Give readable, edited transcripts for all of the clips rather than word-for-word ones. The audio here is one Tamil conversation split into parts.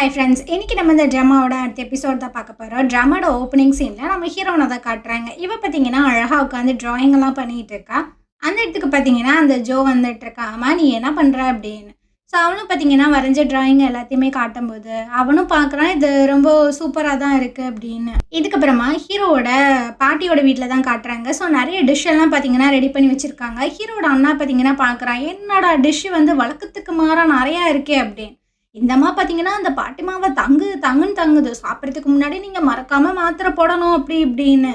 ஹாய் ஃப்ரெண்ட்ஸ், இன்னைக்கு நம்ம இந்த ட்ராமாவோட அடுத்த எபிசோட் தான் பார்க்க போகிறோம். ட்ராமாவோட ஓப்பனிங் சீனில் நம்ம ஹீரோனை தான் காட்டுறாங்க. இவ பார்த்தீங்கன்னா அழகாக உட்காந்து ட்ராயிங் எல்லாம் பண்ணிகிட்டு இருக்கா. அந்த இடத்துக்கு பார்த்தீங்கன்னா அந்த ஜோ வந்துட்டு இருக்கா. அம்மா நீ என்ன பண்ணுற அப்படின்னு. ஸோ அவனும் பார்த்தீங்கன்னா வரைஞ்ச ட்ராயிங் எல்லாத்தையுமே காட்டும்போது அவனும் பார்க்குறான், இது ரொம்ப சூப்பராக தான் இருக்குது அப்படின்னு. இதுக்கப்புறமா ஹீரோவோட பாட்டியோட வீட்டில் தான் காட்டுறாங்க. ஸோ நிறைய டிஷ் எல்லாம் பார்த்தீங்கன்னா ரெடி பண்ணி வச்சுருக்காங்க. ஹீரோட அண்ணா பார்த்தீங்கன்னா பார்க்குறான், என்னோட டிஷ்ஷு வந்து வழக்கத்துக்கு மாறாக நிறையா இருக்கே அப்படின்னு. இந்தம்மா பார்த்தீங்கன்னா அந்த பாட்டிமாவை தங்குன்னு தங்குது, சாப்பிட்றதுக்கு முன்னாடி நீங்கள் மறக்காமல் மாத்திரை போடணும் அப்படி இப்படின்னு.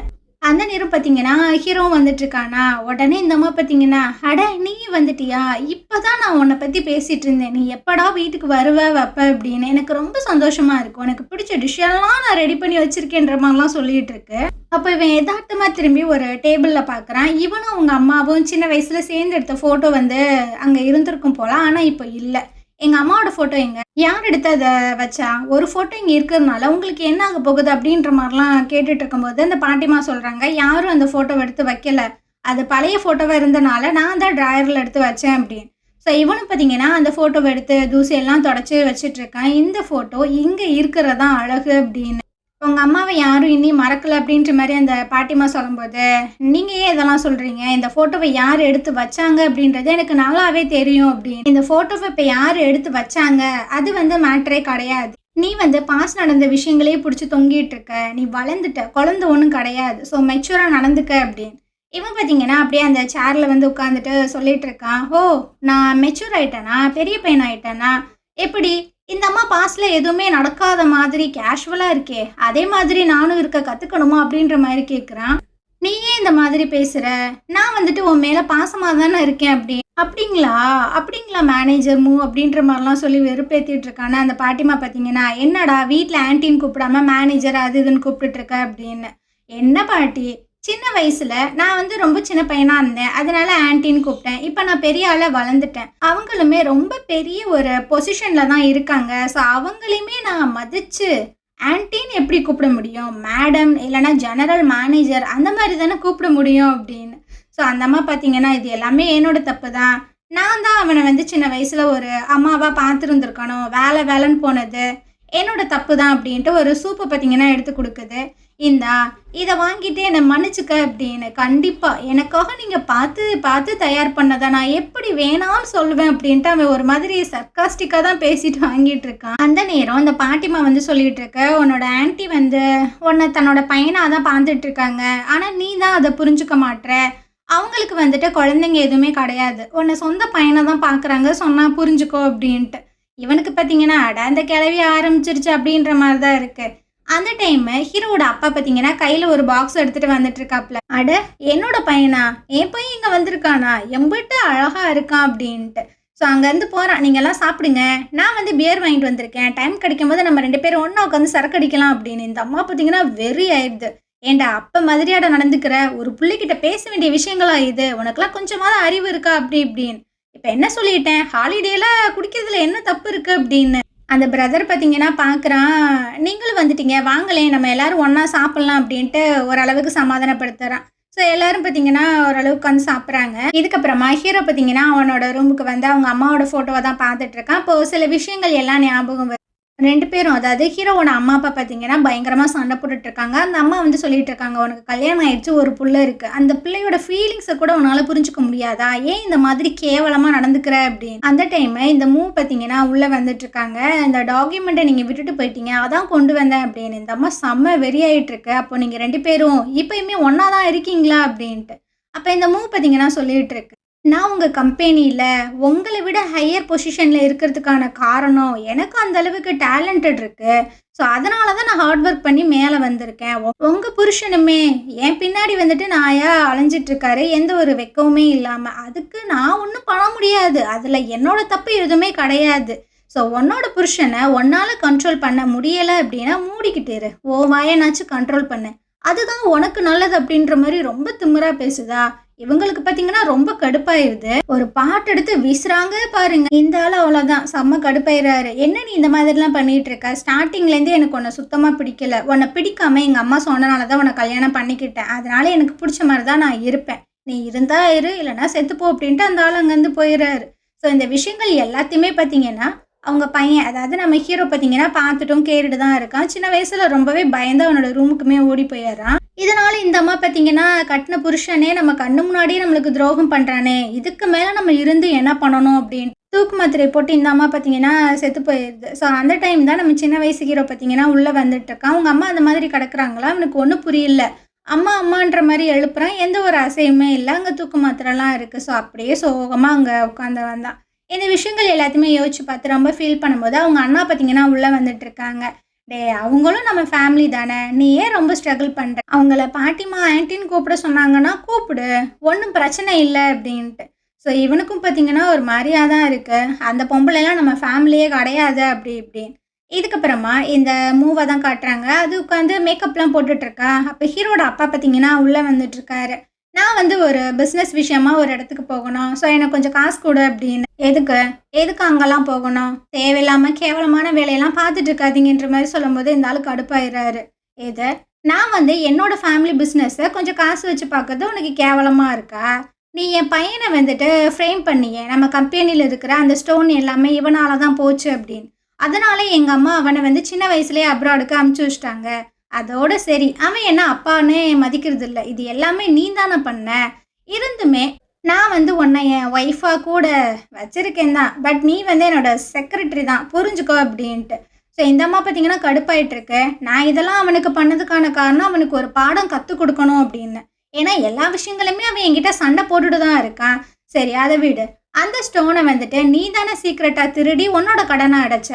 அந்த நேரம் பார்த்தீங்கன்னா ஹீரோ வந்துட்டு இருக்கானா. உடனே இந்தம்மா பார்த்தீங்கன்னா, அட நீ வந்துட்டியா, இப்போ தான் நான் உன்னை பற்றி பேசிகிட்டு இருந்தேன், நீ எப்படா வீட்டுக்கு வைப்ப அப்படின்னு. எனக்கு ரொம்ப சந்தோஷமாக இருக்கும், எனக்கு பிடிச்ச டிஷ்ஷெல்லாம் நான் ரெடி பண்ணி வச்சுருக்கேன்ற மாதிரிலாம் சொல்லிகிட்டு இருக்கு. அப்போ இவன் யதார்த்தமாக திரும்பி ஒரு டேபிளில் பார்க்குறான். இவனும் அவங்க அம்மாவும் சின்ன வயசில் சேர்ந்து எடுத்த ஃபோட்டோ வந்து அங்கே இருந்திருக்கும் போல, ஆனால் இப்போ இல்லை. எங்கள் அம்மாவோட ஃபோட்டோ எங்கே, யார் எடுத்து அதை வச்சா, ஒரு ஃபோட்டோ இங்கே இருக்கிறதுனால உங்களுக்கு என்ன ஆக போகுது அப்படின்ற மாதிரிலாம் கேட்டுட்டு இருக்கும்போது அந்த பாட்டிமா சொல்கிறாங்க, யாரும் அந்த ஃபோட்டோவை எடுத்து வைக்கல, அது பழைய ஃபோட்டோவாக இருந்தனால நான் தான் ட்ராயரில் எடுத்து வச்சேன் அப்படின்னு. ஸோ இவனும் பார்த்தீங்கன்னா அந்த ஃபோட்டோவை எடுத்து தூசியெல்லாம் தொடச்சி வச்சிட்ருக்கான். இந்த ஃபோட்டோ இங்கே இருக்கிறதான் அழகு அப்படின்னு. உங்கள் அம்மாவை யாரும் இன்னும் மறக்கலை அப்படின்ற மாதிரி அந்த பாட்டிமா சொல்லும்போது, நீங்கள் ஏன் இதெல்லாம் சொல்கிறீங்க, இந்த ஃபோட்டோவை யார் எடுத்து வச்சாங்க அப்படின்றது எனக்கு நல்லாவே தெரியும் அப்படின்னு. இந்த ஃபோட்டோவை இப்போ யார் எடுத்து வச்சாங்க அது வந்து மேட்டரே கிடையாது. நீ வந்து பாஸ் நடந்த விஷயங்களே பிடிச்சி தொங்கிட்டு இருக்க, நீ வளர்ந்துட்ட, குழந்தை ஒன்றும் கிடையாது, ஸோ மெச்சூராக நடந்துக்க அப்படின்னு. இவன் பார்த்தீங்கன்னா அப்படியே அந்த சேரில் வந்து உட்காந்துட்டு சொல்லிட்டு இருக்கான், ஓ நான் மெச்சூர் ஆகிட்டேனா, பெரிய பையன் ஆகிட்டேனா, எப்படி இந்த அம்மா பாஸ்டில் எதுவுமே நடக்காத மாதிரி கேஷுவலாக இருக்கே, அதே மாதிரி நானும் இருக்க கற்றுக்கணுமா அப்படின்ற மாதிரி கேட்குறான். நீ ஏன் இந்த மாதிரி பேசுகிற, நான் வந்துட்டு உன் மேலே பாசமாக தானே இருக்கேன் அப்படிங்களா மேனேஜர் அப்படின்ற மாதிரிலாம் சொல்லி வெறுப்பேற்றிட்டு இருக்கானே. அந்த பாட்டிமா பார்த்தீங்கன்னா, என்னடா வீட்டில் ஆன்ட்டின்னு கூப்பிடாம மேனேஜர் அது இதுன்னு கூப்பிட்டுட்ருக்க அப்படின்னு. என்ன பாட்டி, சின்ன வயசில் நான் வந்து ரொம்ப சின்ன பையனாக இருந்தேன், அதனால ஆன்ட்டின்னு கூப்பிட்டேன். இப்போ நான் பெரிய ஆளாக வளர்ந்துட்டேன், அவங்களுமே ரொம்ப பெரிய ஒரு பொசிஷனில் தான் இருக்காங்க, ஸோ அவங்களையுமே நான் மதித்து ஆன்ட்டின்னு எப்படி கூப்பிட முடியும், மேடம் இல்லைனா ஜெனரல் மேனேஜர் அந்த மாதிரி தானே கூப்பிட முடியும் அப்படின்னு. ஸோ அந்த அம்மா பார்த்தீங்கன்னா, இது எல்லாமே என்னோட தப்பு தான், நான் தான் அவனை வந்து சின்ன வயசில் ஒரு அம்மாவாக பார்த்துருந்துருக்கணும், வேலைன்னு போனது என்னோட தப்பு தான் அப்படின்ட்டு ஒரு சூப்பை பார்த்தீங்கன்னா எடுத்து கொடுக்குது. இதை வாங்கிட்டு என்னை மன்னிச்சுக்க அப்படின்னு. கண்டிப்பாக எனக்காக நீங்கள் பார்த்து தயார் பண்ணதை நான் எப்படி வேணாம்னு சொல்லுவேன் அப்படின்ட்டு அவன் ஒரு மாதிரி சர்க்காஸ்டிக்காக தான் பேசிட்டு வாங்கிட்டு இருக்கான். அந்த நேரம் அந்த பாட்டிமா வந்து சொல்லிட்டு இருக்க, உன்னோட ஆன்ட்டி வந்து உன்னை தன்னோட பையனாக தான் பார்த்துட்டு இருக்காங்க, ஆனால் நீ தான் அதை புரிஞ்சுக்க மாட்ற, அவங்களுக்கு வந்துட்டு குழந்தைங்க எதுவுமே கிடையாது, உன்னை சொந்த பையனை தான் பார்க்குறாங்க, சொன்னால் புரிஞ்சுக்கோ அப்படின்ட்டு. இவனுக்கு பார்த்தீங்கன்னா அட அந்த கிளவி ஆரம்பிச்சிருச்சு அப்படின்ற மாதிரி தான் இருக்குது. அந்த டைமு ஹீரோவோட அப்பா பார்த்தீங்கன்னா கையில் ஒரு பாக்ஸ் எடுத்துகிட்டு வந்துட்டு இருக்காப்புல. அட என்னோட பையனா, என் பையன் இங்கே வந்திருக்கானா, எம்பிட்டு அழகாக இருக்கான் அப்படின்ட்டு. ஸோ அங்கேருந்து போகிறான், நீங்கள்லாம் சாப்பிடுங்க, நான் வந்து பியர் வாங்கிட்டு வந்திருக்கேன், டைம் கிடைக்கும் போது நம்ம 2 பேரும் ஒன்றா உட்காந்து சரக்கு அடிக்கலாம் அப்படின்னு. இந்த அம்மா பார்த்தீங்கன்னா வெறி ஆயிடுது. ஏண்டா அப்போ மாதிரியாட நடந்துக்கிற, ஒரு பிள்ளைகிட்ட பேச வேண்டிய விஷயங்களா இது, உனக்குலாம் கொஞ்சமாவது அறிவு இருக்கா அப்படி இப்படின்னு. இப்போ என்ன சொல்லிட்டேன், ஹாலிடேலாம் குடிக்கிறதுல என்ன தப்பு இருக்குது அப்படின்னு. அந்த பிரதர் பார்த்தீங்கன்னா பார்க்குறான், நீங்களும் வந்துட்டீங்க வாங்களேன் நம்ம எல்லோரும் ஒன்றா சாப்பிட்லாம் அப்படின்ட்டு ஓரளவுக்கு சமாதானப்படுத்துகிறான். ஸோ எல்லோரும் பார்த்தீங்கன்னா ஓரளவுக்கு வந்து சாப்பிட்றாங்க. இதுக்கப்புறமா ஹீரோ பார்த்தீங்கன்னா அவனோட ரூமுக்கு வந்து அவங்க அம்மாவோட ஃபோட்டோவை தான் பார்த்துட்ருக்கான். இப்போது சில விஷயங்கள் எல்லாம் ஞாபகம் 2 பேரும், அதாவது ஹீரோவோட அம்மா அப்பா பார்த்தீங்கன்னா பயங்கரமாக சண்டை போட்டுட்ருக்காங்க. அந்த அம்மா வந்து சொல்லிட்டு இருக்காங்க, உனக்கு கல்யாணம் ஆயிடுச்சு, ஒரு பிள்ளை இருக்குது, அந்த பிள்ளையோட ஃபீலிங்ஸை கூட உன்னால் புரிஞ்சுக்க முடியாதா, ஏன் இந்த மாதிரி கேவலமாக நடந்துக்கிற அப்படின்னு. அந்த டைமு இந்த பார்த்தீங்கன்னா உள்ளே வந்துட்டுருக்காங்க, இந்த டாக்குமெண்ட்டை நீங்கள் விட்டுட்டு போயிட்டீங்க, அதான் கொண்டு வந்தேன் அப்படின்னு. இந்த அம்மா செம்ம வெறியாயிட்டுருக்கு, அப்போ நீங்கள் 2 பேரும் இப்போயுமே ஒன்றா தான் இருக்கீங்களா அப்படின்ட்டு. அப்போ இந்த பார்த்தீங்கன்னா சொல்லிகிட்டு இருக்கு, நான் உங்கள் கம்பெனியில் உங்களை விட ஹையர் பொசிஷனில் இருக்கிறதுக்கான காரணம் எனக்கு அந்த அளவுக்கு டேலண்டட் இருக்குது, ஸோ அதனால தான் நான் ஹார்ட் ஒர்க் பண்ணி மேலே வந்திருக்கேன். உங்கள் புருஷனுமே என் பின்னாடி வந்துட்டு நாயா அலைஞ்சிட்ருக்காரு, எந்த ஒரு வெக்கவுமே இல்லாமல், அதுக்கு நான் ஒன்றும் பண்ண முடியாது, அதில் என்னோட தப்பு எதுவுமே கிடையாது. ஸோ உன்னோட புருஷனை உன்னால் கண்ட்ரோல் பண்ண முடியலை அப்படின்னா மூடிக்கிட்டு இரு, ஓ வாயனாச்சும் கண்ட்ரோல் பண்ணு, அதுதான் உனக்கு நல்லது அப்படின்ற மாதிரி ரொம்ப திமிரா பேசுதா. இவங்களுக்கு பார்த்தீங்கன்னா ரொம்ப கடுப்பாயிருது. ஒரு பாட்டு எடுத்து வீசுறாங்க பாருங்க, இந்த ஆள் அவ்வளோதான் செம்ம கடுப்பாயிராரு. என்ன நீ இந்த மாதிரிலாம் பண்ணிட்டு இருக்க, ஸ்டார்டிங்லேருந்தே எனக்கு உன்னை சுத்தமாக பிடிக்கல, உன்னை பிடிக்காம எங்கள் அம்மா சொன்னனால தான் உன்னை கல்யாணம் பண்ணிக்கிட்டேன், அதனால எனக்கு பிடிச்ச மாதிரி தான் நான் இருப்பேன், நீ இருந்தா இரு இல்லைனா செத்துப்போ அப்படின்ட்டு அந்த ஆள் அங்கேருந்து போயிடுறாரு. ஸோ இந்த விஷயங்கள் எல்லாத்தையுமே பார்த்தீங்கன்னா அவங்க பையன் அதாவது நம்ம ஹீரோ பார்த்தீங்கன்னா பார்த்துட்டும் கேட்டுட்டு தான் இருக்கான். சின்ன வயசுல ரொம்பவே பயந்து அவனோட ரூமுக்குமே ஓடி போயிடுறான். இதனால இந்த அம்மா பார்த்தீங்கன்னா, கட்டின புருஷனே நம்ம கண்ணு முன்னாடியே நம்மளுக்கு துரோகம் பண்றானே, இதுக்கு மேல நம்ம இருந்து என்ன பண்ணணும் அப்படின்னு தூக்கு மாத்திரை போட்டு இந்த அம்மா பார்த்தீங்கன்னா செத்து போயிடுது. ஸோ அந்த டைம் தான் நம்ம சின்ன வயசு ஹீரோ பார்த்தீங்கன்னா உள்ள வந்துட்டு இருக்கான். அவங்க அம்மா அந்த மாதிரி கிடக்குறாங்களா, அவனுக்கு ஒன்றும் புரியல. அம்மா அம்மான்ற மாதிரி எழுப்புறான், எந்த ஒரு அசையுமே இல்லை. அங்கே தூக்கு மாத்திரைலாம் இருக்குது. ஸோ அப்படியே சோகமாக அங்கே உட்காந்து வந்தான். இந்த விஷயங்கள் எல்லாத்தையுமே யோசிச்சு பார்த்து ரொம்ப ஃபீல் பண்ணும்போது அவங்க அண்ணா பார்த்தீங்கன்னா உள்ளே வந்துட்டு இருக்காங்க. டேய், அவங்களும் நம்ம ஃபேமிலி தானே, நீ ஏன் ரொம்ப ஸ்ட்ரகிள் பண்ணுற? அவங்கள பாட்டிமா ஆன்ட்டின்னு கூப்பிட சொன்னாங்கன்னா கூப்பிடு, ஒன்றும் பிரச்சனை இல்லை அப்படின்ட்டு. ஸோ இவனுக்கும் பார்த்தீங்கன்னா ஒரு மாதிரியாக தான் இருக்குது. அந்த பொம்பளைலாம் நம்ம ஃபேமிலியே கிடையாது அப்படி இப்படின்னு. இதுக்கப்புறமா இந்த மூவை தான் காட்டுறாங்க. அது உட்காந்து மேக்கப்லாம் போட்டுட்ருக்கா. அப்போ ஹீரோட அப்பா பார்த்தீங்கன்னா உள்ளே வந்துட்டுருக்காரு. நான் வந்து ஒரு பிஸ்னஸ் விஷயமா ஒரு இடத்துக்கு போகணும். ஸோ எனக்கு கொஞ்சம் காசு கொடு அப்படின்னு. எதுக்கு எதுக்கு அங்கெல்லாம் போகணும்? தேவையில்லாமல் கேவலமான வேலையெல்லாம் பார்த்துட்டு இருக்காதீங்கன்ற மாதிரி சொல்லும்போது இந்த ஆளுக்கு கடுப்பாயிடுறாரு. எது? நான் வந்து என்னோட ஃபேமிலி பிஸ்னஸை கொஞ்சம் காசு வச்சு பார்க்கறது உனக்கு கேவலமாக இருக்கா? நீ என் பையனை வந்துட்டு ஃப்ரேம் பண்ணியே, நம்ம கம்பெனியில் இருக்கிற அந்த ஸ்டோன் எல்லாமே இவனால தான் போச்சு அப்படின்னு. அதனால எங்கள் அம்மா அவனை வந்து சின்ன வயசுலேயே அப்ராடுக்கு அமுச்சு வச்சிட்டாங்க. அதோட சரி, அவன் என்ன அப்பான்னு மதிக்கிறது இல்லை. இது எல்லாமே நீ தானே பண்ண. இருந்துமே நான் வந்து உன்னை என் ஒய்ஃபாக கூட வச்சிருக்கேன் தான். பட் நீ வந்து என்னோட செக்ரட்டரி தான், புரிஞ்சுக்கோ அப்படின்ட்டு. ஸோ இந்த அம்மா பார்த்தீங்கன்னா கடுப்பாயிட்டிருக்கு. நான் இதெல்லாம் அவனுக்கு பண்ணதுக்கான காரணம் அவனுக்கு ஒரு பாடம் கற்றுக் கொடுக்கணும் அப்படின்னு. ஏன்னா எல்லா விஷயங்களுமே அவன் என்கிட்ட சண்டை போட்டுட்டு தான் இருக்கான். சரி, அதை விடு. அந்த ஸ்டோனை வந்துட்டு நீ தானே சீக்ரெட்டாக திருடி உன்னோட கடனை அடைச்ச.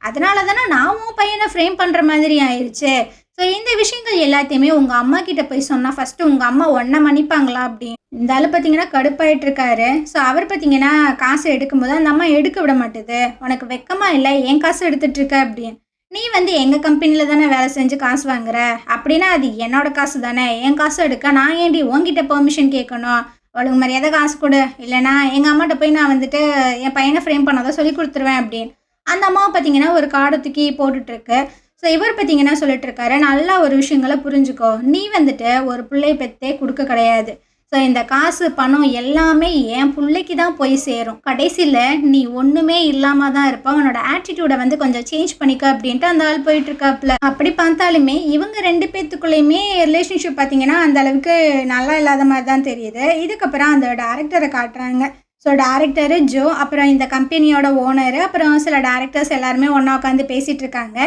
அதனால தானே நான் உன் பையனை ஃப்ரேம் பண்ணுற மாதிரி ஆயிடுச்சு. ஸோ இந்த விஷயங்கள் எல்லாத்தையுமே உங்கள் அம்மா கிட்ட போய் சொன்னால் ஃபஸ்ட்டு உங்கள் அம்மா ஒன்றை மன்னிப்பாங்களா அப்படின்னு இந்த ஆள் பார்த்தீங்கன்னா கடுப்பாயிட்டு இருக்காரு. ஸோ அவர் பார்த்தீங்கன்னா காசு எடுக்கும்போது அந்த அம்மா எடுக்க விட மாட்டுது. உனக்கு வெக்கமாக இல்லை, என் காசு எடுத்துட்ருக்க அப்படின்னு. நீ வந்து எங்கள் கம்பெனியில் தானே வேலை செஞ்சு காசு வாங்குற அப்படின்னா அது என்னோட காசு தானே, என் காசு எடுக்க நான் ஏன்டி உங்ககிட்ட பெர்மிஷன் கேட்கணும்? அவளுக்கு மரியாதை காசு கொடு, இல்லைனா எங்கள் அம்மாட்ட போய் நான் வந்துட்டு என் பையனை ஃப்ரேம் பண்ணாதான் சொல்லி கொடுத்துருவேன் அப்படின்னு. அந்த அம்மாவை பார்த்தீங்கன்னா ஒரு காடை தூக்கி போட்டுட்ருக்கு. ஸோ இவர் பார்த்தீங்கன்னா சொல்லிட்டு இருக்காரு, நல்லா ஒரு விஷயங்களை புரிஞ்சுக்கோ. நீ வந்துட்டு ஒரு பிள்ளை பெற்றே கொடுக்க கிடையாது. ஸோ இந்த காசு பணம் எல்லாமே என் பிள்ளைக்கு தான் போய் சேரும். கடைசியில் நீ ஒன்றுமே இல்லாமல் தான் இருப்ப. அவனோட ஆட்டிடியூடை வந்து கொஞ்சம் சேஞ்ச் பண்ணிக்க அப்படின்ட்டு அந்த ஆள் போயிட்டுருக்காப்புல. அப்படி பார்த்தாலுமே இவங்க 2 பேத்துக்குள்ளேயுமே ரிலேஷன்ஷிப் பார்த்தீங்கன்னா அந்த அளவுக்கு நல்லா இல்லாத மாதிரி தான் தெரியுது. இதுக்கப்புறம் அந்த டேரக்டரை காட்டுறாங்க. ஸோ டேரக்டரு ஜோ, அப்புறம் இந்த கம்பெனியோட ஓனரு, அப்புறம் சில டேரக்டர்ஸ் எல்லாருமே ஒன்றா உட்காந்து பேசிகிட்டு இருக்காங்க.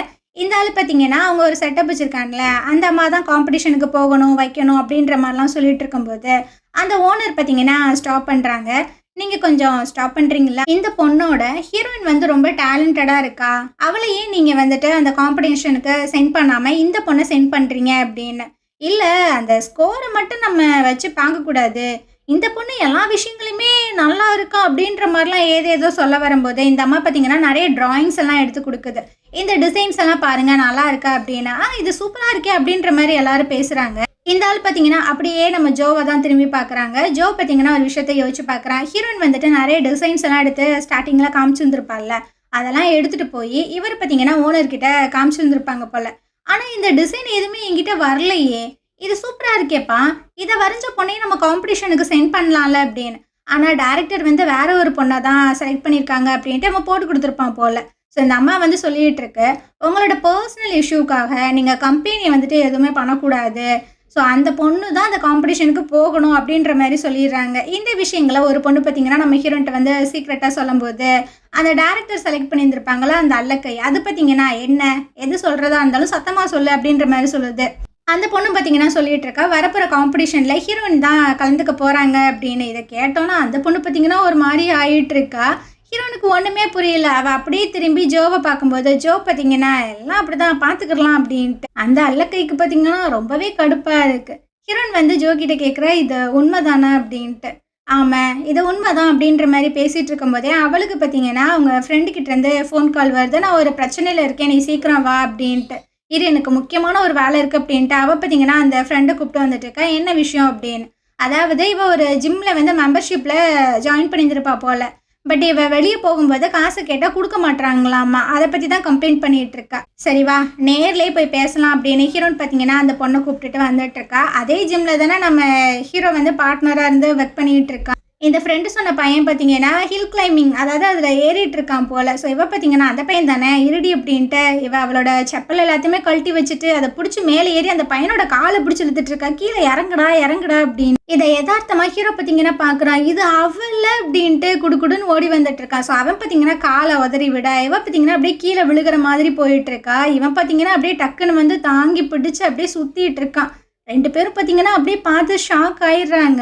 இந்த ஆள் பார்த்தீங்கன்னா அவங்க ஒரு செட்டப் வச்சுருக்காங்களே, அந்த அம்மா தான் காம்படிஷனுக்கு போகணும் வைக்கணும் அப்படின்ற மாதிரிலாம் சொல்லிட்டு இருக்கும்போது அந்த ஓனர் பார்த்தீங்கன்னா ஸ்டாப் பண்ணுறாங்க. நீங்கள் கொஞ்சம் ஸ்டாப் பண்ணுறீங்களா? இந்த பொண்ணோட ஹீரோயின் வந்து ரொம்ப டேலண்டடாக இருக்கா, அவளையே நீங்கள் வந்துட்டு அந்த காம்படிஷனுக்கு சென்ட் பண்ணாமல் இந்த பொண்ணை சென்ட் பண்ணுறீங்க அப்படின்னு. இல்லை, அந்த ஸ்கோரை மட்டும் நம்ம வச்சு பார்க்கக்கூடாது, இந்த பொண்ணு எல்லா விஷயங்களுமே நல்லா இருக்கா அப்படின்ற மாதிரிலாம் ஏதேதோ சொல்ல வரும்போது இந்த அம்மா பார்த்தீங்கன்னா நிறைய ட்ராயிங்ஸ் எல்லாம் எடுத்து கொடுக்குது. இந்த டிசைன்ஸ் எல்லாம் பாருங்கள் நல்லா இருக்கா அப்படின்னா, இது சூப்பராக இருக்கே அப்படின்ற மாதிரி எல்லாரும் பேசுகிறாங்க. இந்த ஆள் பார்த்தீங்கன்னா அப்படியே நம்ம ஜோவை தான் திரும்பி பார்க்குறாங்க. ஜோ பார்த்தீங்கன்னா ஒரு விஷயத்த யோசிச்சு பார்க்குறான். ஹீரோயின் வந்துட்டு நிறைய டிசைன்ஸ் எல்லாம் எடுத்து ஸ்டார்டிங்கில் காமிச்சிருந்துருப்பாள்ல, அதெல்லாம் எடுத்துகிட்டு போய் இவர் பார்த்தீங்கன்னா ஓனர்கிட்ட காமிச்சிருந்துருப்பாங்க போல். ஆனால் இந்த டிசைன் எதுவுமே என்கிட்ட வரலையே, இது சூப்பராக இருக்கேப்பா, இதை வரைஞ்ச பொண்ணையும் நம்ம காம்படிஷனுக்கு சென்ட் பண்ணலாம்ல அப்படின்னு. ஆனால் டேரக்டர் வந்து வேற ஒரு பொண்ணை தான் செலக்ட் பண்ணியிருக்காங்க அப்படின்ட்டு நம்ம போட்டு கொடுத்துருப்பான் போல். ஸோ இந்த அம்மா வந்து சொல்லிகிட்டு இருக்கு, உங்களோட பர்சனல் இஷ்யூக்காக நீங்கள் கம்பெனியை வந்துட்டு எதுவுமே பண்ணக்கூடாது. ஸோ அந்த பொண்ணு தான் அந்த காம்படிஷனுக்கு போகணும் அப்படின்ற மாதிரி சொல்லிடுறாங்க. இந்த விஷயங்களை ஒரு பொண்ணு பார்த்தீங்கன்னா நம்ம ஹீரோன்ட்ட வந்து சீக்ரெட்டாக சொல்லும்போது அந்த டேரக்டர் செலக்ட் பண்ணியிருந்திருப்பாங்களா அந்த அல்லக்கை, அது பார்த்தீங்கன்னா என்ன எது சொல்கிறதா இருந்தாலும் சத்தமாக சொல்லு அப்படின்ற மாதிரி சொல்லுது. அந்த பொண்ணு பார்த்தீங்கன்னா சொல்லிட்டு இருக்கா, வரப்போகிற காம்படிஷனில் ஹீரோயின் தான் கலந்துக்க போகிறாங்க அப்படின்னு. இதை கேட்டோன்னா அந்த பொண்ணு பார்த்தீங்கன்னா ஒரு மாதிரி ஆகிட்டு இருக்கா. ஹீரோனுக்கு ஒன்றுமே புரியல. அவள் அப்படியே திரும்பி ஜோவை பார்க்கும்போது ஜோ பார்த்தீங்கன்னா எல்லாம் அப்படி தான் பார்த்துக்கலாம் அப்படின்ட்டு. அந்த அல்லக்கைக்கு பார்த்தீங்கன்னா ரொம்பவே கடுப்பாக இருக்குது. ஹீரோன் வந்து ஜோ கிட்ட கேட்குறா, இது உண்மைதானே அப்படின்ட்டு. ஆமாம், இது உண்மைதான் அப்படின்ற மாதிரி பேசிகிட்டு இருக்கும்போதே அவளுக்கு பார்த்தீங்கன்னா அவங்க ஃப்ரெண்டுக்கிட்டேருந்து ஃபோன் கால் வருது, நான் ஒரு பிரச்சனையில் இருக்கேன், நீ சீக்கிரம் வா அப்படின்ட்டு. இது எனக்கு முக்கியமான ஒரு வேலை இருக்குது அப்படின்ட்டு அவள் பார்த்தீங்கன்னா அந்த ஃப்ரெண்டை கூப்பிட்டு வந்துட்டு இருக்கா. என்ன விஷயம் அப்படின்னு. அதாவது இவள் ஒரு ஜிம்மில் வந்து மெம்பர்ஷிப்பில் ஜாயின் பண்ணியிருப்பா போல். பட் இவள் வெளியே போகும்போது காசு கேட்டால் கொடுக்க மாட்டாங்களாம்மா, அதை பற்றி தான் கம்ப்ளைண்ட் பண்ணிகிட்டு இருக்கா. சரிவா நேர்லேயே போய் பேசலாம் அப்படின்னு ஹீரோன்னு பார்த்தீங்கன்னா அந்த பொண்ணை கூப்பிட்டுட்டு வந்துட்டு இருக்கா. அதே ஜிம்மில் தானே நம்ம ஹீரோ வந்து பார்ட்னராக இருந்து ஒர்க் பண்ணிகிட்டு இருக்கா. இந்த ஃப்ரெண்டு சொன்ன பையன் பார்த்தீங்கன்னா, ஹில் கிளைம்பிங் அதாவது அதில ஏறிட்டு இருக்கான் போல. ஸோ இவ பார்த்தீங்கன்னா, அந்த பையன் தானே இருடி அப்படின்ட்டு, இவ அவளோட செப்பல் எல்லாத்தையுமே கழட்டி வச்சுட்டு, அத புடிச்சு மேல ஏறி அந்த பையனோட கால பிடிச்சு இழுத்துட்டு இருக்கா. "கீழ இறங்குடா, இறங்குடா" அப்படின்னு. இத எதார்த்தமா ஹீரோ பார்த்தீங்கன்னா பார்க்குறான். இது அவள்ல அப்படின்ட்டு குடுகுடுன்னு ஓடி வந்துட்டு இருக்கான். ஸோ அவன் பார்த்தீங்கன்னா கால உதறி விட, இவ பார்த்தீங்கன்னா அப்படியே கீழ விழுகுற மாதிரி போயிட்டு இருக்கா. இவன் பார்த்தீங்கன்னா அப்படியே டக்குன்னு வந்து தாங்கி பிடிச்சு அப்படியே சுத்திட்டு இருக்கான். 2 பேரும் பார்த்தீங்கன்னா அப்படியே பார்த்து ஷாக் ஆயிடுறாங்க.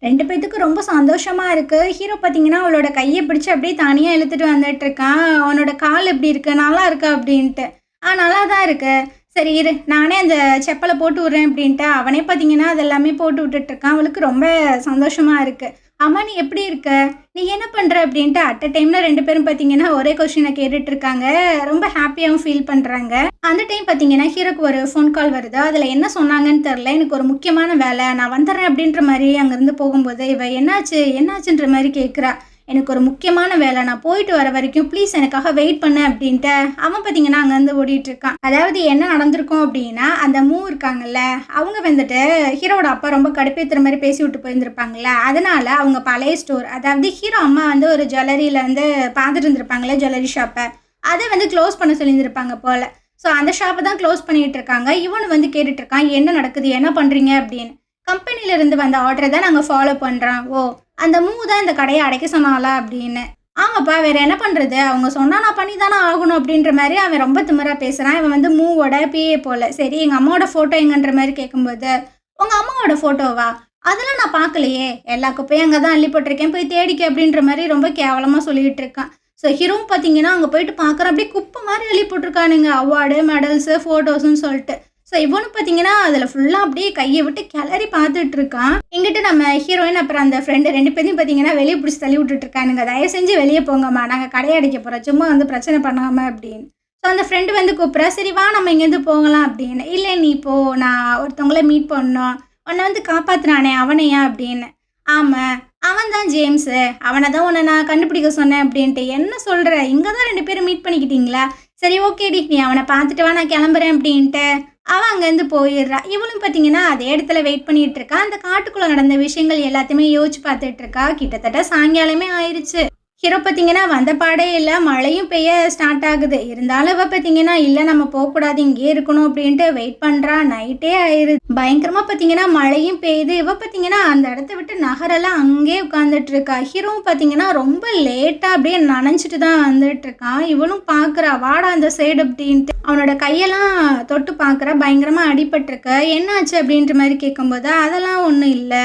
2 பேத்துக்கும் ரொம்ப சந்தோஷமா இருக்கு. ஹீரோ பார்த்தீங்கன்னா, அவளோட கைய பிடிச்சு அப்படியே தனியா இழுத்துட்டு வந்துட்டுருக்கான். "உன்னோட கால் எப்படி இருக்கு? நல்லா இருக்கா?" அப்படின்ட்டு. நல்லா தான் இருக்கு." "சரி இரு, நானே அந்த செப்பல போட்டு விட்றேன்" அப்படின்ட்டு அவனே பார்த்தீங்கன்னா, அது எல்லாமே போட்டு விட்டுட்டுருக்கான். அவளுக்கு ரொம்ப சந்தோஷமா இருக்கு. "ஆமா நீ எப்படி இருக்க? நீ என்ன பண்ற?" அப்படின்ட்டு அட் அ டைம்ல 2 பேரும் பார்த்தீங்கன்னா, ஒரே கொஸ்டின கேட்டுட்டுருக்காங்க. ரொம்ப ஹாப்பியாவும் ஃபீல் பண்றாங்க. அந்த டைம் பார்த்தீங்கன்னா, ஹீரோக்கு ஒரு ஃபோன் கால் வருது. அதில என்ன சொன்னாங்கன்னு தெரியல. "எனக்கு ஒரு முக்கியமான வேலை. நான் வந்துடுறேன்" அப்படின்ற மாரி அங்கேருந்து போகும்போது, இவ "என்னாச்சு? என்னாச்சுன்ற" மாரி கேட்குறா. "எனக்கு ஒரு முக்கியமான வேலை. நான் போயிட்டு வர வரைக்கும் ப்ளீஸ் எனக்காக வெயிட் பண்ணு" அப்படின்ட்டு அவன் பார்த்தீங்கன்னா, அங்கேருந்து ஓடிட்டுருக்கான். அதாவது என்ன நடந்திருக்கும் அப்படின்னா, அந்த இருக்காங்கல்ல, அவங்க வந்துட்டு ஹீரோவோட அப்பா ரொம்ப கடுப்பேத்துற மாரி பேசி விட்டு போயிருந்திருப்பாங்கல்ல. அதனால அவங்க பழைய ஸ்டோர் அதாவது ஹீரோ அம்மா வந்து ஒரு ஜுவல்லரியில வந்து பார்த்துட்டு இருந்திருப்பாங்கல்ல ஜுவல்லரி ஷாப்ப. அத வந்து க்ளோஸ் பண்ண சொல்லியிருந்திருப்பாங்க போல. ஸோ அந்த ஷாப்ப தான் க்ளோஸ் பண்ணிட்டு இருக்காங்க. இவனு வந்து கேட்டுட்டு இருக்கான், "என்ன நடக்குது? என்ன பண்றீங்க?" அப்படின்னு. "கம்பெனில இருந்து வந்த ஆர்டர தான் நாங்க ஃபாலோ பண்றோம்." "ஓ! அந்த தான் இந்த கடைய அடைக்க சொன்னாளா?" அப்படின்னு. "ஆமாப்பா, வேற என்ன பண்றது? அவங்க சொன்னா நான் பண்ணி தானே ஆகணும்." அப்படின்ற மாரி அவன் ரொம்ப திமிரா பேசுறான். இவன் வந்து மூவோட பிஏ போல. சரி எங்க அம்மாவோட ஃபோட்டோ எங்கன்ற மாரி கேட்கும்போது, "உங்க அம்மாவோட ஃபோட்டோவா? அதெல்லாம் நான் பார்க்கலையே. எல்லா குப்பையும் அங்க தான் அள்ளி போட்டுருக்கேன். போய் தேடிக்க." அப்படின்ற மாரி ரொம்ப கேவலமா சொல்லிட்டு இருக்கான். ஸோ ஹீரோவும் பார்த்தீங்கன்னா, அங்க போயிட்டு பார்க்குறான். அப்படியே குப்பை மாரி அள்ளி போட்டுருக்கானுங்க. அவார்டு, மெடல்ஸு, ஃபோட்டோஸ்ன்னு சொல்ட்டு. ஸோ இவனும் பார்த்தீங்கன்னா, அதில ஃபுல்லா அப்படியே கைய விட்டு கிளறி பார்த்துட்டு இருக்கான். இங்கிட்டு நம்ம ஹீரோயின் அப்புறம் அந்த ஃப்ரெண்டு 2 பேரையும் பார்த்தீங்கன்னா, வெளிய புடிச்சு தள்ளி விட்டுட்டு இருக்கானுங்க. "தயவு செஞ்சு வெளிய போங்கம்மா. நாங்க கடைய அடைக்க போறோம். சும்மா வந்து பிரச்சனை பண்ணாம" அப்படின்னு. ஸோ அந்த ஃப்ரெண்டு வந்து கூப்பிட்றா. "சரி வா நம்ம இங்கேருந்து போகலாம்" அப்படின்னு. "இல்ல நீ போ. நான் ஒருத்தவங்கள மீட் பண்ணணும். உன்ன வந்து காப்பாத்துனானே அவனையா?" அப்படின்னு. "ஆமா. அவன் தான் ஜேம்ஸு. அவன தான் உன்ன நான் கண்டுபிடிக்க சொன்னேன்" அப்படின்ட்டு. "என்ன சொல்ற? இங்க தான் 2 பேரும் மீட் பண்ணிக்கிட்டீங்களா? சரி ஓகேடி. நீ அவன பார்த்துட்டு வா. நான் கிளம்புறேன்" அப்படின்ட்டு அவ அங்கேருந்து போயிடுறா. இவளும் பார்த்தீங்கன்னா, அதே இடத்துல வெயிட் பண்ணிட்டு இருக்கா. அந்த காட்டுக்குள்ள நடந்த விஷயங்கள் எல்லாத்தையுமே யோசிச்சு பார்த்துட்டு இருக்கா. கிட்டத்தட்ட சாயங்காலமே ஆயிருச்சு. ஹீரோ பார்த்தீங்கன்னா, வந்த பாடே இல்ல. மழையும் பெய்ய ஸ்டார்ட் ஆகுது. இருந்தாலும் இவ பார்த்தீங்கன்னா, "இல்ல நம்ம போக்கூடாது. இங்கேயே இருக்கணும்" அப்படின்ட்டு வெயிட் பண்றா. நைட்டே ஆயிருது. பயங்கரமா பார்த்தீங்கன்னா, மழையும் பெய்யுது. இவ பார்த்தீங்கன்னா, அந்த இடத்த விட்டு நகரல. அங்கேயே உட்காந்துட்டு இருக்கா. ஹீரோவும் பார்த்தீங்கன்னா, ரொம்ப லேட்டா அப்படியே நனைஞ்சிட்டு தான் வந்துட்டு இருக்கான். இவளும் பார்க்குறா, "வாடா அந்த சைடு" அப்படின்ட்டு. அவனோட கையெல்லாம் தொட்டு பார்க்குறா. பயங்கரமா அடிபட்டுருக்கு. "என்னாச்சு?" அப்படின்ற மாரி கேட்கும்போது, "அதெல்லாம் ஒண்ணும் இல்ல.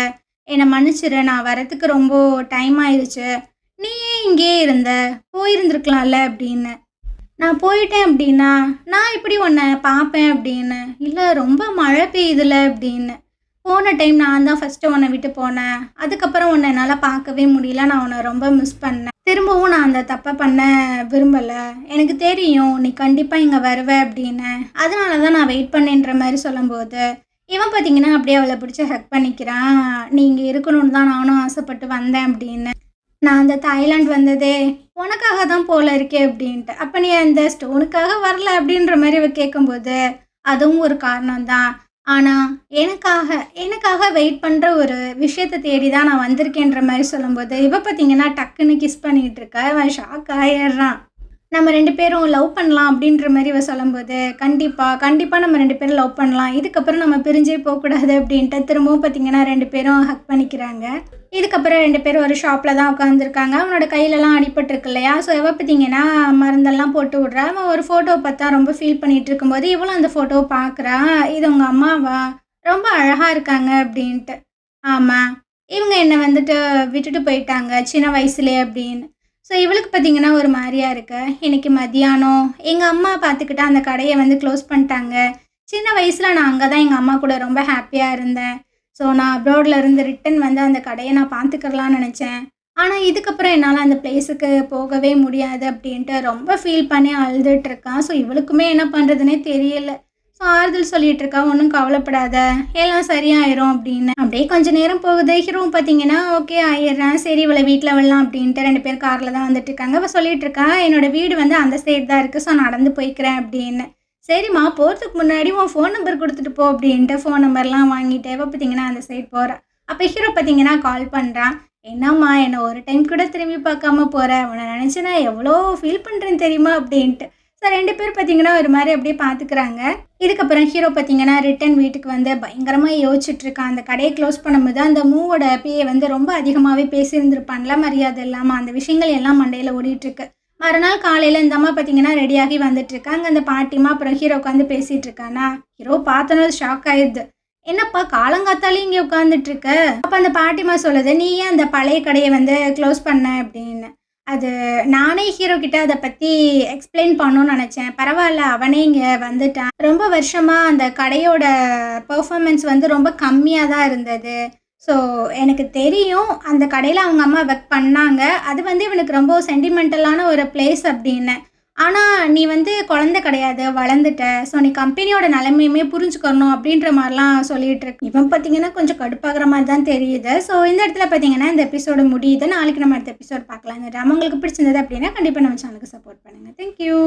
என்ன மன்னிச்சிரு. நான் வரதுக்கு ரொம்ப டைம் ஆயிருச்சு. நீ ஏன் இங்கேயே இருந்த? போயிருந்திருக்கலாம்ல" அப்படின்னு. "நான் போயிட்டேன்" அப்படின்னா, "நான் எப்படி உன்ன பார்ப்பேன்" அப்படின்னு. "இல்ல ரொம்ப மழை பெய்யுதுல" அப்படின்னு. "போன டைம் நான் தான் ஃபர்ஸ்ட்டு உன்ன விட்டு போனேன். அதுக்கப்புறம் உன்ன என்னால பார்க்கவே முடியல. நான் உன்ன ரொம்ப மிஸ் பண்ணேன். திரும்பவும் நான் அந்த தப்ப பண்ண விரும்பல. எனக்கு தெரியும் நீ கண்டிப்பா இங்க வருவ அப்படின்னு. அதனால தான் நான் வெயிட் பண்ணேன்ற" மாரி சொல்லும்போது, இவன் பார்த்தீங்கன்னா, அப்படியே அவள பிடிச்சு ஹக் பண்ணிக்கிறான். "நீ இங்க இருக்கணும்னு தான் நானும் ஆசைப்பட்டு வந்தேன்" அப்படின்னு. "நான் அந்த தாய்லாந்து வந்ததே உனக்காக தான் போல இருக்கே" அப்படின்ட்டு. "அப்ப நீ அந்த ஸ்டோனுக்காக வரல" அப்படின்ற மாரி இவ கேட்கும்போது, "அதுவும் ஒரு காரணம் தான். ஆனா எனக்காக எனக்காக வெயிட் பண்ற ஒரு விஷயத்த தேடி தான் நான் வந்திருக்கேன்ற" மாரி சொல்லும்போது, இவ பார்த்தீங்கன்னா டக்குன்னு கிஸ் பண்ணிட்டு இருக்கா. இவன் ஷாக் ஆயிடுறான். "நம்ம 2 பேரும் லவ் பண்ணலாம்" அப்படின்ற மாரி இவ சொல்லும்போது, "கண்டிப்பா, கண்டிப்பா நம்ம 2 பேரும் லவ் பண்ணலாம். இதுக்கப்புறம் நம்ம பிரிஞ்சே போக்கூடாது" அப்படின்ட்டு திரும்பவும் பார்த்தீங்கன்னா 2 பேரும் ஹக் பண்ணிக்கிறாங்க. இதுக்கப்புறம் 2 பேரும் ஒரு ஷாப்ல தான் உட்காந்துருக்காங்க. அவனோட கையிலலாம் அடிபட்டுருக்கு இல்லையா? ஸோ இவ பார்த்தீங்கன்னா, மருந்தெல்லாம் போட்டு விட்றா. அவன் ஒரு ஃபோட்டோவ பார்த்தா ரொம்ப ஃபீல் பண்ணிட்டு இருக்கும்போது, இவளும் அந்த ஃபோட்டோவ பார்க்குறா. "இது உங்க அம்மாவா? ரொம்ப அழகா இருக்காங்க" அப்படின்ட்டு. "ஆமா. இவங்க என்ன வந்துட்டு விட்டுட்டு போயிட்டாங்க சின்ன வயசுலயே" அப்படின்னு. ஸோ இவளுக்கு பார்த்தீங்கன்னா ஒரு மாரியா இருக்கு. "இன்னைக்கு மதியானம் எங்க அம்மா பார்த்துக்கிட்டு அந்த கடைய வந்து க்ளோஸ் பண்ணிட்டாங்க. சின்ன வயசுல நான் அங்க தான் எங்க அம்மா கூட ரொம்ப ஹாப்பியா இருந்தேன். ஸோ நான் அப்ராட்ல இருந்து ரிட்டர்ன் வந்து அந்த கடைய நான் பார்த்துக்கிறலாம்னு நெனச்சேன். ஆனா இதுக்கப்புறம் என்னால அந்த பிளேஸுக்கு போகவே முடியாது" அப்படின்ட்டு ரொம்ப ஃபீல் பண்ணி அழுதுட்டு இருக்கா. ஸோ இவளுக்குமே என்ன பண்ணுறதுன்னே தெரியல. ஸோ ஆறுதல் சொல்லிட்டு இருக்கா, "ஒண்ணும் கவலைப்படாத. எல்லாம் சரியாயிரும்" அப்படின்னு. அப்படியே கொஞ்ச நேரம் போகுது. ஹீரோவும் பார்த்தீங்கன்னா, ஓகே ஆயிடுறான். சரி இவள வீட்ல விடலாம் அப்படின்ட்டு 2 பேரும் கார்ல தான் வந்துட்டு இருக்காங்க. அவ சொல்லிட்டு இருக்கா, "என்னோட வீடு வந்து அந்த சைடு தான் இருக்கு. ஸோ நடந்து போய்க்கிறேன்" அப்படின்னு. "சரிம்மா போறதுக்கு முன்னாடி உன் ஃபோன் நம்பர் குடுத்துட்டு போ" அப்படின்ட்டு ஃபோன் நம்பர்லாம் வாங்கிட்டு இவ பார்த்தீங்கன்னா அந்த சைடு போறா. அப்ப ஹீரோ பார்த்தீங்கன்னா கால் பண்றான். என்னம்மா என்ன ஒரு டைம் கூட திரும்பி பார்க்காம போற? உன்ன நினைச்சு நான் எவ்வளோ ஃபீல் பண்றேன்னு தெரியுமா? அப்படின்ட்டு. ஸோ 2 பேரும் பார்த்தீங்கன்னா, ஒரு மாரி அப்படியே பார்த்துக்கிறாங்க. இதுக்கப்புறம் ஹீரோ பார்த்தீங்கன்னா, ரிட்டர்ன் வீட்டுக்கு வந்து பயங்கரமா யோசிச்சுட்டு இருக்கான். அந்த கடைய க்ளோஸ் பண்ணும்போது, அந்த மூவோட பிஏ வந்து ரொம்ப அதிகமாவே பேசியிருந்திருப்பான்ல, மரியாதை இல்லாம. அந்த விஷயங்கள் எல்லாம் மண்டையில ஓடிட்டுருக்கு. மறுநாள் காலையில இந்த அம்மா பார்த்தீங்கன்னா, ரெடியாகி வந்துட்டுருக்கு. அங்க அந்த பாட்டிமா அப்புறம் ஹீரோ உட்காந்து பேசிட்டு இருக்கானா, ஹீரோ பார்த்தோன்னே ஷாக் ஆயிடுது. "என்னப்பா காலங்காத்தாலே இங்கே உட்காந்துட்டு இருக்க?" அப்ப அந்த பாட்டிமா சொல்லுது, "நீ ஏன் அந்த பழைய கடைய வந்து க்ளோஸ் பண்ண?" அப்படின்னு. அது நானே ஹீரோ கிட்ட அத பத்தி எக்ஸ்ப்ளைன் பண்ணணும்னு நெனச்சேன். பரவால்ல அவனே இங்க வந்துட்டான். ரொம்ப வருஷமா அந்த கடையோட பெர்ஃபார்மன்ஸ் வந்து ரொம்ப கம்மியா தான் இருந்தது. ஸோ எனக்கு தெரியும் அந்த கடையில அவங்க அம்மா ஒர்க் பண்ணாங்க. அது வந்து இவனுக்கு ரொம்ப சென்டிமெண்டலான ஒரு பிளேஸ் அப்படின்னு. ஆனா நீ வந்து குழந்தை கிடையாது, வளர்ந்துட்ட. ஸோ நீ கம்பெனியோட நிலைமையுமே புரிஞ்சுக்கணும் அப்படின்ற மாரிலாம் சொல்லிட்டு இருக்கு. இவன் பார்த்தீங்கன்னா கொஞ்சம் கடுப்பாகுற மாரி தான் தெரியுது. ஸோ இந்த இடத்துல பார்த்தீங்கன்னா இந்த எபிசோடு முடியுது. நாளைக்கு நம்ம அடுத்த எபிசோட் பார்க்கலாம். இந்த ட்ராமா உங்களுக்கு பிடிச்சிருந்தது அப்படின்னா கண்டிப்பா நம்ம சேனலுக்கு சப்போர்ட் பண்ணுங்க. Thank you.